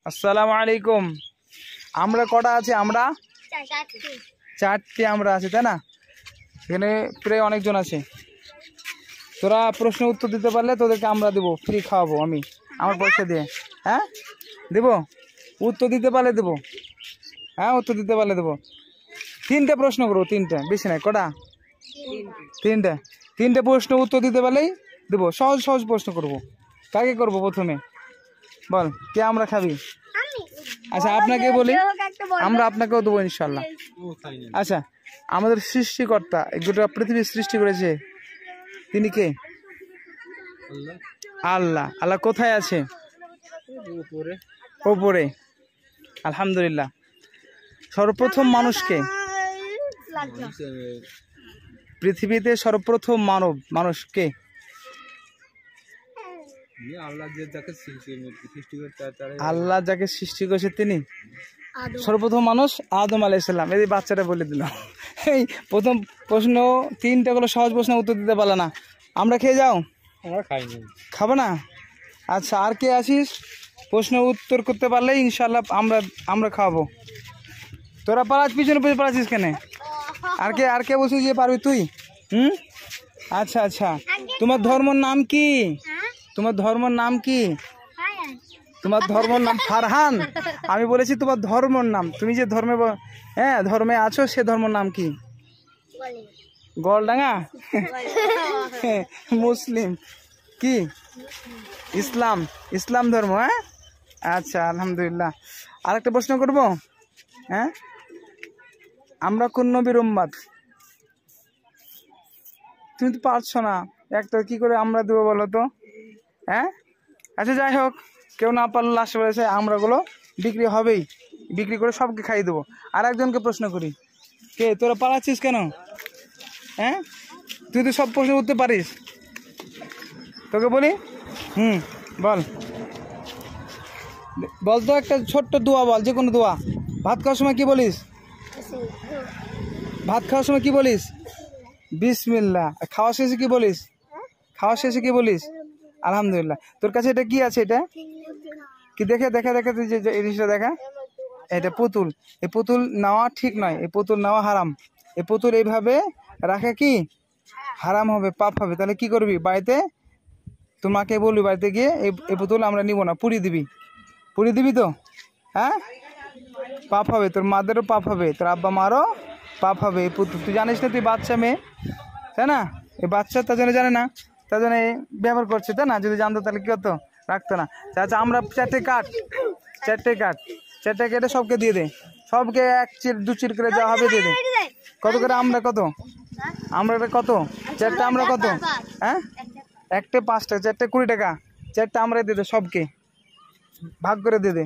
আসসালামু আলাইকুম। আমরা কটা আছে? আমরা চারটে আমরা আছি, তাই না? এখানে প্রায় অনেকজন আছে। তোরা প্রশ্ন উত্তর দিতে পারলে তোদেরকে আমরা দেবো, ফ্রি খাওয়াবো আমি আমার পয়সা দিয়ে। হ্যাঁ দেবো, উত্তর দিতে পারলে দেবো। হ্যাঁ উত্তর দিতে পারলে দেবো। তিনটে প্রশ্ন করবো, তিনটে, বেশি নাই। কটা? তিনটে প্রশ্ন উত্তর দিতে পারলেই দেবো। সহজ সহজ প্রশ্ন করবো। কাকে করবো প্রথমে বল? কে আমরা খাবি? আচ্ছা আপনাকে বলি, আমরা আপনাকেও দেবো ইনশাল্লাহ। আচ্ছা, আমাদের সৃষ্টিকর্তা গোটা পৃথিবী সৃষ্টি করেছে, তিনি কে? আল্লাহ। আল্লাহ কোথায় আছে? ওপরে। আলহামদুলিল্লাহ। সর্বপ্রথম মানুষকে, পৃথিবীতে সর্বপ্রথম মানুষকে আল্লাহ যাকে সৃষ্টি করেছে তিনি সর্বপ্রথম মানুষ আদম আলাইহিস সালাম। এই বাচ্চাটা বলে দিল। এই প্রথম প্রশ্ন তিনটা গুলো সহজ প্রশ্ন উত্তর দিতে পারলা না, আমরা খেয়ে যাও। আমরা খাইনি, খাবো না? আচ্ছা, আর কে আসিস? প্রশ্ন উত্তর করতে পারলে ইনশাল্লাহ আমরা খাওয়াবো। তোরা পালাস, পিছনে পালাচ্ছিস কেন? আর কে বলছিস যে পারবি তুই? আচ্ছা আচ্ছা, তোমার ধর্মের নাম কি? তোমার ধর্মের নাম কি? তোমার ধর্মের নাম ফারহান। আমি বলেছি তোমার ধর্মের নাম, তুমি যে ধর্মে আছো সে ধর্মের নাম কি? গলডাঙ্গা। মুসলিম কি? ইসলাম ধর্ম। হ্যাঁ আচ্ছা, আলহামদুলিল্লাহ। আরেকটা প্রশ্ন করবো। হ্যাঁ, আমরা কোন নবীর উম্মত? তুমি তো পারছো না, একটা কি করে আমরা দেবো বলো তো? হ্যাঁ আচ্ছা, যাই হোক, কেউ না পারলো লাস্টে বলেছে আমরাগুলো বিক্রি হবেই, বিক্রি করে সবকে খাইয়ে দেবো। আর একজনকে প্রশ্ন করি, কে? তোরা পালাচ্ছিস কেন? হ্যাঁ, তুই তো সব প্রশ্ন উঠতে পারিস, তোকে বলি। বল তো একটা ছোট্ট দোয়া বল, যে কোনো দোয়া। ভাত খাওয়ার সময় কি বলিস? ভাত খাওয়ার সময় কি বলিস? বিসমিল্লাহ। খাওয়া শেষে কি বলিস? আলহামদুলিল্লাহ। তোর কাছে এটা কি আছে? এটা কি? দেখা তুই যে এই জিনিসটা দেখা, এটা পুতুল। এই পুতুল নেওয়া ঠিক নয়, এই পুতুল নেওয়া হারাম। এই পুতুল এইভাবে রাখা কি হারাম হবে, পাপ হবে। তাহলে কি করবি? বাড়িতে তোমাকে বলবি, বাড়িতে গিয়ে এই পুতুল আমরা নিব না, পুড়িয়ে দিবি তো? হ্যাঁ, পাপ হবে, তোর মাদেরও পাপ হবে, তোর আব্বা মারও পাপ হবে। এই পুতুল তুই জানিস না, তুই বাচ্চা মেয়ে, তাই না? এই বাচ্চা তার জন্য জানে না, তার জন্য ব্যবহার করছে, তাই না? যদি জানতো তাহলে কি হতো, রাখতো না। আচ্ছা, আমরা চারটে কেটে সবকে দিয়ে দে, সবকে 1 চির 2 চির করে যাওয়া হবে, দিয়ে দে। কত করে? আমরা কত? কত? চারটে আমরা কত? হ্যাঁ, একটা 5 টাকা, চারটে 20 টাকা, চারটে আমরা দিয়ে দে, সবকে ভাগ করে দিয়ে দে।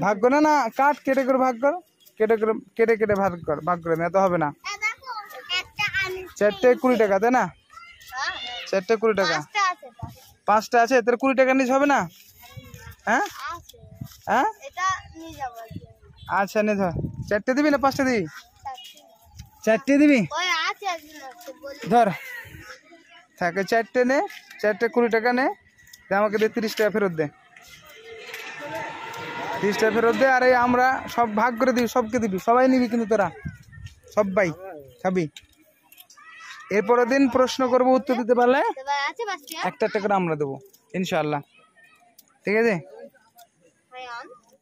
ভাগ করে না, কাট, কেটে করে ভাগ কর, কেটে ভাগ করে না, তো হবে না। চারটে 20 টাকা, তাই না? চারটে 20 টাকা, 5টা আছে, তোর 20 টাকা নিচ হবে না? হ্যাঁ হ্যাঁ, আচ্ছা নে ধর। চারটে দিবি না 5টা দিবি? চারটে দিবি, ধর থাকে। চারটে নে, চারটে 20 টাকা নে, আমাকে দে 30 টাকা ফেরত দে। 30 টাকা ফেরত দে। আর এই আমরা সব ভাগ করে দিবি, সবকে দিবি, সবাই নিবি কিন্তু, তোরা সবাই খাবি। এরপরের দিন প্রশ্ন করবো, উত্তর দিতে পারলে একটা করে আমরা দেবো ইনশাআল্লাহ। ঠিক আছে?